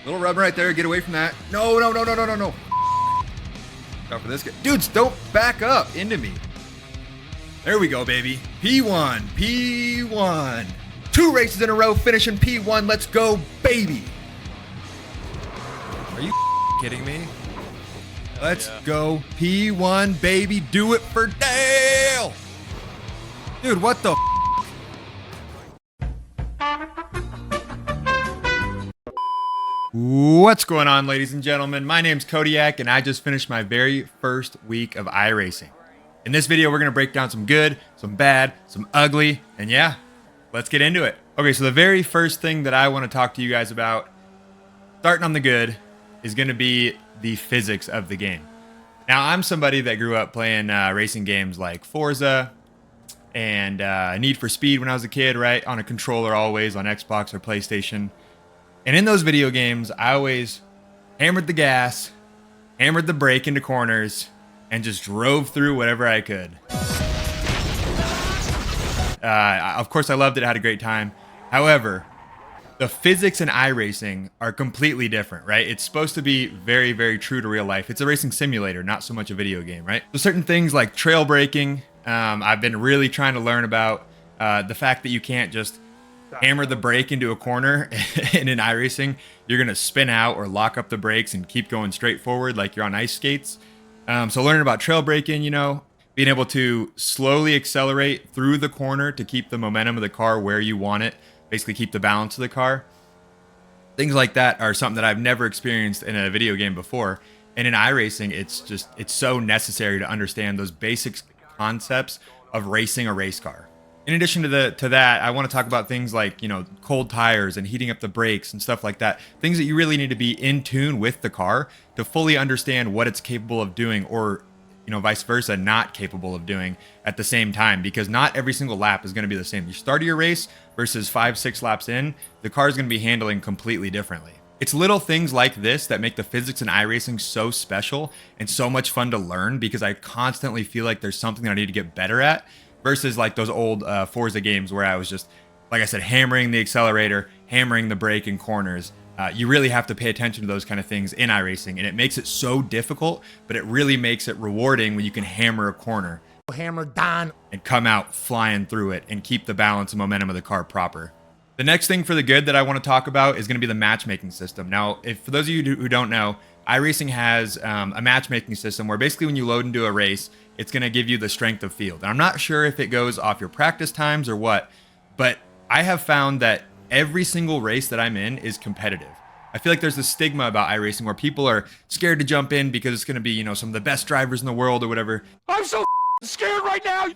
Little rub right there. Get away from that. No, no, no, no, no, no, no. Out for this guy. Dudes, don't back up into me. There we go, baby. P1, P1. 2 races in a row, finishing P1. Let's go, baby. Are you kidding me? Let's go, P1, baby. Do it for Dale. Dude, what the What's going on, ladies and gentlemen? My name's Kodiak, and I just finished my very first week of iRacing. In this video, we're going to break down some good, some bad, some ugly, and yeah, let's get into it. Okay, so the very first thing that I want to talk to you guys about, starting on the good, is going to be the physics of the game. Now, I'm somebody that grew up playing racing games like Forza and Need for Speed when I was a kid, right? On a controller always, on Xbox or PlayStation. And in those video games, I always hammered the gas, hammered the brake into corners, and just drove through whatever I could. Of course, I loved it. I had a great time. However, the physics in iRacing are completely different, right? It's supposed to be very, very true to real life. It's a racing simulator, not so much a video game, right? So certain things like trail braking, I've been really trying to learn about the fact that you can't just hammer the brake into a corner and in iRacing, you're going to spin out or lock up the brakes and keep going straight forward like you're on ice skates. So learning about trail braking, you know, being able to slowly accelerate through the corner to keep the momentum of the car where you want it, basically keep the balance of the car. Things like that are something that I've never experienced in a video game before. And in iRacing, it's so necessary to understand those basic concepts of racing a race car. In addition to that, I want to talk about things like, you know, cold tires and heating up the brakes and stuff like that. Things that you really need to be in tune with the car to fully understand what it's capable of doing, or, you know, vice versa, not capable of doing at the same time, because not every single lap is going to be the same. You start your race versus 5-6 laps in, the car is going to be handling completely differently. It's little things like this that make the physics in iRacing so special and so much fun to learn, because I constantly feel like there's something that I need to get better at. Versus like those old Forza games where I was just, like I said, hammering the accelerator, hammering the brake in corners. You really have to pay attention to those kind of things in iRacing, and it makes it so difficult, but it really makes it rewarding when you can hammer a corner. Hammer down. And come out flying through it and keep the balance and momentum of the car proper. The next thing for the good that I want to talk about is going to be the matchmaking system. Now, for those of you who don't know, iRacing has a matchmaking system where basically when you load into a race, it's going to give you the strength of field. And I'm not sure if it goes off your practice times or what, but I have found that every single race that I'm in is competitive. I feel like there's this stigma about iRacing where people are scared to jump in because it's going to be, you know, some of the best drivers in the world or whatever. I'm so scared right now.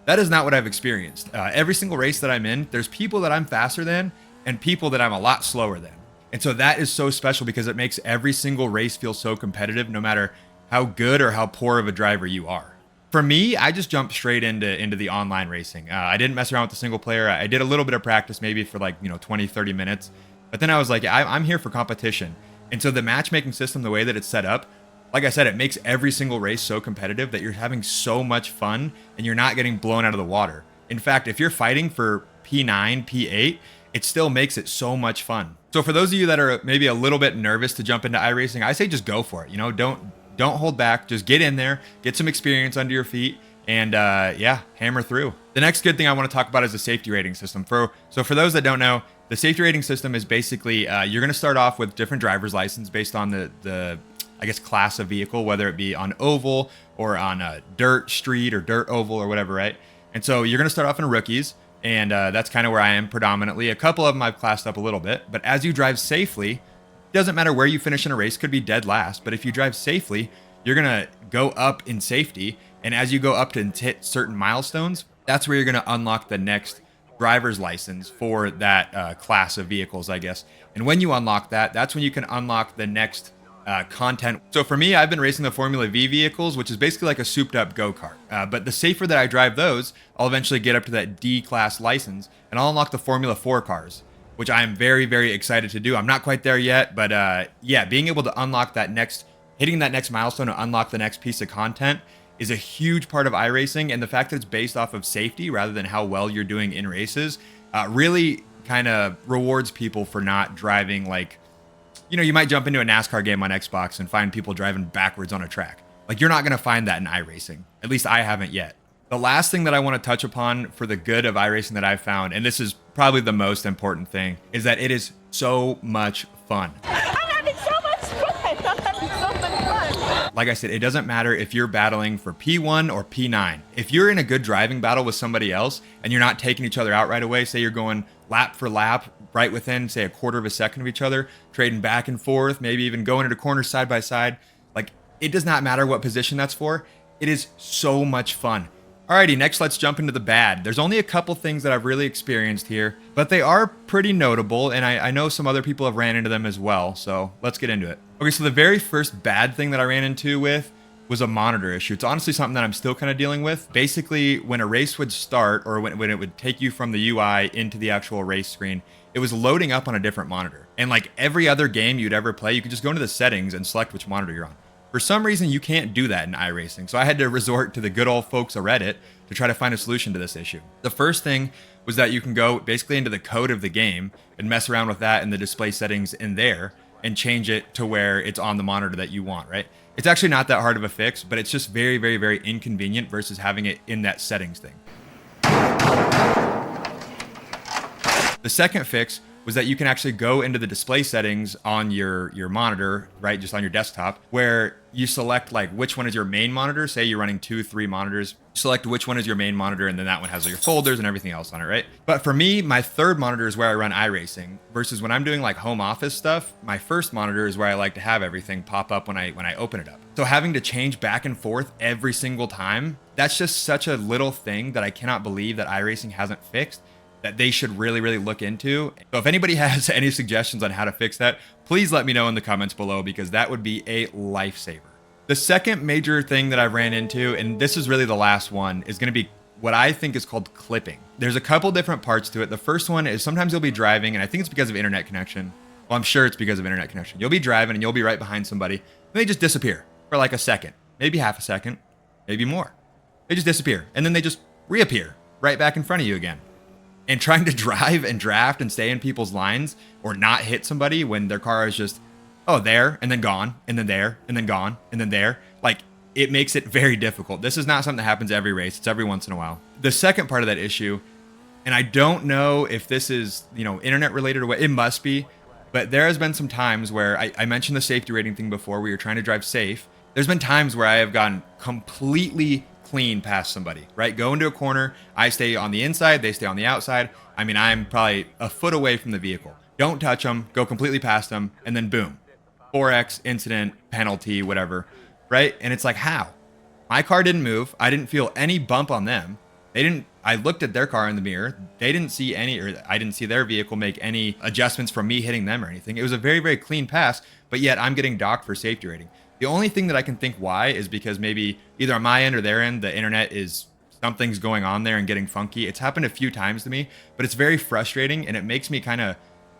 That is not what I've experienced. Every single race that I'm in, there's people that I'm faster than and people that I'm a lot slower than. And so that is so special because it makes every single race feel so competitive, no matter how good or how poor of a driver you are. For me, I just jumped straight into the online racing. I didn't mess around with the single player. I did a little bit of practice, maybe for like, you know, 20, 30 minutes. But then I was like, I'm here for competition. And so the matchmaking system, the way that it's set up, like I said, it makes every single race so competitive that you're having so much fun and you're not getting blown out of the water. In fact, if you're fighting for P9, P8, it still makes it so much fun. So for those of you that are maybe a little bit nervous to jump into iRacing, I say just go for it. You know, don't hold back. Just get in there, get some experience under your feet, and yeah, hammer through. The next good thing I want to talk about is the safety rating system. So for those that don't know, the safety rating system is basically you're going to start off with different driver's license based on the I guess class of vehicle, whether it be on oval or on a dirt street or dirt oval or whatever, right? And so you're going to start off in rookies, and that's kind of where I am predominantly. A couple of them I've classed up a little bit, but as you drive safely, doesn't matter where you finish in a race, could be dead last, but if you drive safely, you're gonna go up in safety, and as you go up to hit certain milestones, that's where you're gonna unlock the next driver's license for that class of vehicles, I guess. And when you unlock that, that's when you can unlock the next content. So for me, I've been racing the Formula V vehicles, which is basically like a souped up go-kart. But the safer that I drive those, I'll eventually get up to that D class license, and I'll unlock the Formula 4 cars, which I'm very, very excited to do. I'm not quite there yet, but yeah, being able to unlock that hitting that next milestone to unlock the next piece of content is a huge part of iRacing. And the fact that it's based off of safety rather than how well you're doing in races really kind of rewards people for not driving like you know, you might jump into a NASCAR game on Xbox and find people driving backwards on a track. Like, you're not going to find that in iRacing. At least I haven't yet. The last thing that I want to touch upon for the good of iRacing that I've found, and this is probably the most important thing, is that it is so much fun. I'm having so much fun. I'm having so much fun. Like I said, it doesn't matter if you're battling for P1 or P9. If you're in a good driving battle with somebody else and you're not taking each other out right away, say you're going lap for lap, right within, say, a quarter of a second of each other, trading back and forth, maybe even going into corners side by side, like, it does not matter what position that's for. It is so much fun. Alrighty, next let's jump into the bad. There's only a couple things that I've really experienced here, but they are pretty notable, and I know some other people have ran into them as well, so let's get into it. Okay, so the very first bad thing that I ran into with was a monitor issue. It's honestly something that I'm still kind of dealing with. Basically, when a race would start, or when it would take you from the UI into the actual race screen, it was loading up on a different monitor. And like every other game you'd ever play, you could just go into the settings and select which monitor you're on. For some reason, you can't do that in iRacing, so I had to resort to the good old folks of Reddit to try to find a solution to this issue. The first thing was that you can go basically into the code of the game and mess around with that in the display settings in there and change it to where it's on the monitor that you want, right? It's actually not that hard of a fix, but it's just very, very, very inconvenient versus having it in that settings thing. The second fix was that you can actually go into the display settings on your monitor, right, just on your desktop, where you select like which one is your main monitor. Say you're running 2-3 monitors, select which one is your main monitor, and then that one has your folders and everything else on it, right? But for me, my third monitor is where I run iRacing, versus when I'm doing like home office stuff, my first monitor is where I like to have everything pop up when I open it up. So having to change back and forth every single time, that's just such a little thing that I cannot believe that iRacing hasn't fixed, that they should really, really look into. So if anybody has any suggestions on how to fix that, please let me know in the comments below, because that would be a lifesaver. The second major thing that I've ran into, and this is really the last one, is going to be what I think is called clipping. There's a couple different parts to it. The first one is sometimes you'll be driving, and I think it's because of internet connection. Well, I'm sure it's because of internet connection. You'll be driving and you'll be right behind somebody, and they just disappear for like a second, maybe half a second, maybe more. They just disappear, and then they just reappear right back in front of you again. And trying to drive and draft and stay in people's lines or not hit somebody when their car is just, oh, there, and then gone, and then there, and then gone, and then there. Like, it makes it very difficult. This is not something that happens every race. It's every once in a while. The second part of that issue, and I don't know if this is, you know, internet related or what, it must be, but there has been some times where I mentioned the safety rating thing before, where you're trying to drive safe. There's been times where I have gotten completely clean past somebody, right? Go into a corner, I stay on the inside, they stay on the outside. I mean, I'm probably a foot away from the vehicle. Don't touch them, go completely past them, and then boom, 4X, incident, penalty, whatever, right? And it's like, how? My car didn't move. I didn't feel any bump on them. They didn't, I looked at their car in the mirror. They didn't see any, or I didn't see their vehicle make any adjustments from me hitting them or anything. It was a very, very clean pass, but yet I'm getting docked for safety rating. The only thing that I can think why is because maybe either on my end or their end, the internet is, something's going on there and getting funky. It's happened a few times to me, but it's very frustrating, and it makes me kind of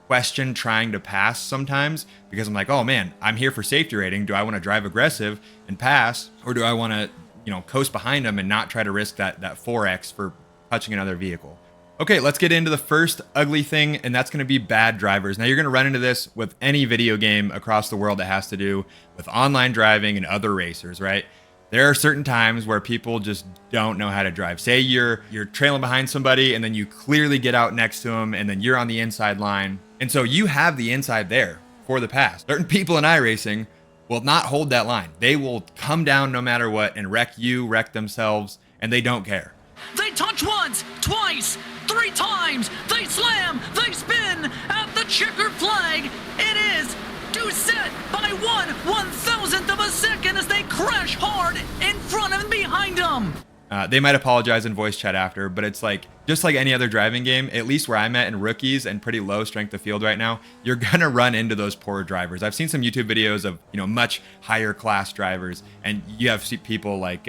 question trying to pass sometimes, because I'm like, oh man, I'm here for safety rating. Do I want to drive aggressive and pass, or do I want to, you know, coast behind them and not try to risk that 4X for touching another vehicle? Okay, let's get into the first ugly thing, and that's going to be bad drivers. Now, you're going to run into this with any video game across the world that has to do with online driving and other racers, right? There are certain times where people just don't know how to drive. Say you're trailing behind somebody, and then you clearly get out next to them, and then you're on the inside line. And so you have the inside there for the pass. Certain people in iRacing will not hold that line. They will come down no matter what and wreck you, wreck themselves, and they don't care. They touch once, twice, 3 times. They slam, they spin at the checkered flag. It is to set by 1/1000th of a second as they crash hard in front and behind them. They might apologize in voice chat after, but it's like, just like any other driving game, at least where I'm at in rookies and pretty low strength of field right now, you're gonna run into those poor drivers. I've seen some YouTube videos of, you know, much higher class drivers, and you have people like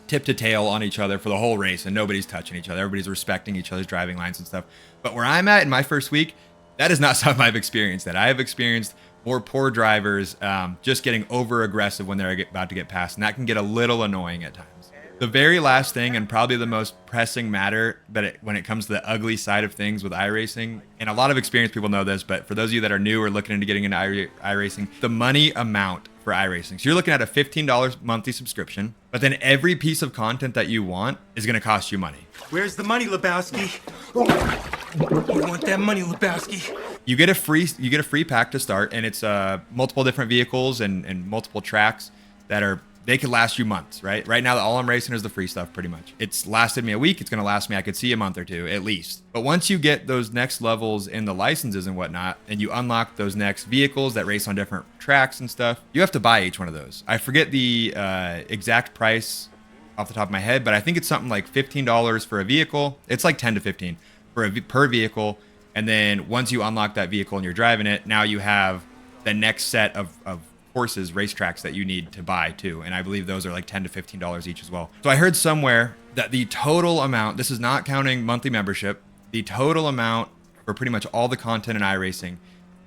tip to tail on each other for the whole race, and nobody's touching each other. Everybody's respecting each other's driving lines and stuff. But where I'm at in my first week, that is not something I've experienced. That I have experienced more poor drivers just getting over aggressive when they're about to get past, and that can get a little annoying at times. The very last thing, and probably the most pressing matter when it comes to the ugly side of things with iRacing, and a lot of experienced people know this, but for those of you that are new or looking into getting into iRacing, the money amount for iRacing. So you're looking at a $15 monthly subscription, but then every piece of content that you want is going to cost you money. Where's the money, Lebowski? You want that money, Lebowski? You get a free pack to start, and it's multiple different vehicles and multiple tracks they could last you months, right? Right now, all I'm racing is the free stuff, pretty much. It's lasted me a week. It's going to last me, I could see, a month or two, at least. But once you get those next levels in the licenses and whatnot, and you unlock those next vehicles that race on different tracks and stuff, you have to buy each one of those. I forget the exact price off the top of my head, but I think it's something like $15 for a vehicle. It's like 10 to 15 per vehicle. And then once you unlock that vehicle and you're driving it, now you have the next set of courses, racetracks that you need to buy too. And I believe those are like $10 to $15 each as well. So I heard somewhere that the total amount, this is not counting monthly membership, the total amount for pretty much all the content in iRacing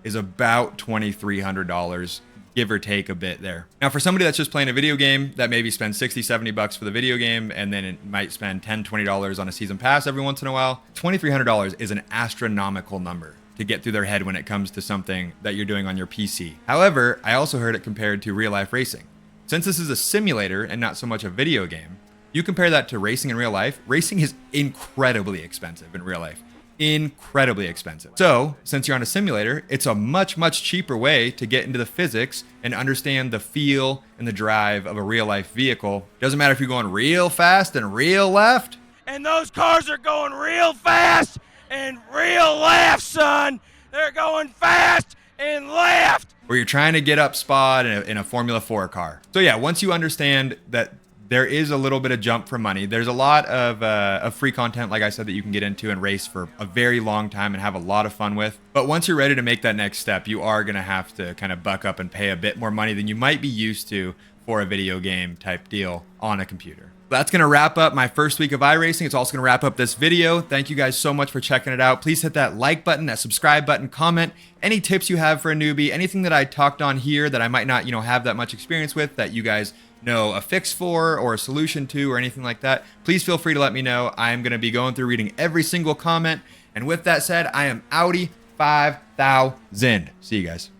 is about $2,300, give or take a bit there. Now for somebody that's just playing a video game that maybe spends $60, $70 for the video game, and then it might spend $10, $20 on a season pass every once in a while, $2,300 is an astronomical number to get through their head when it comes to something that you're doing on your PC. However, I also heard it compared to real life racing. Since this is a simulator and not so much a video game, you compare that to racing in real life, racing is incredibly expensive in real life. Incredibly expensive. So, since you're on a simulator, it's a much, much cheaper way to get into the physics and understand the feel and the drive of a real life vehicle. Doesn't matter if you're going real fast and real left. And those cars are going real fast and real left, son. They're going fast and left. Or you're trying to get up spot in a Formula 4 car. So yeah, once you understand that there is a little bit of jump for money, there's a lot of free content, like I said, that you can get into and race for a very long time and have a lot of fun with. But once you're ready to make that next step, you are going to have to kind of buck up and pay a bit more money than you might be used to for a video game type deal on a computer. That's going to wrap up my first week of iRacing. It's also going to wrap up this video. Thank you guys so much for checking it out. Please hit that like button, that subscribe button, comment any tips you have for a newbie, anything that I talked on here that I might not, have that much experience with that you guys know a fix for or a solution to or anything like that. Please feel free to let me know. I'm going to be going through reading every single comment. And with that said, I am Audi 5000. See you guys.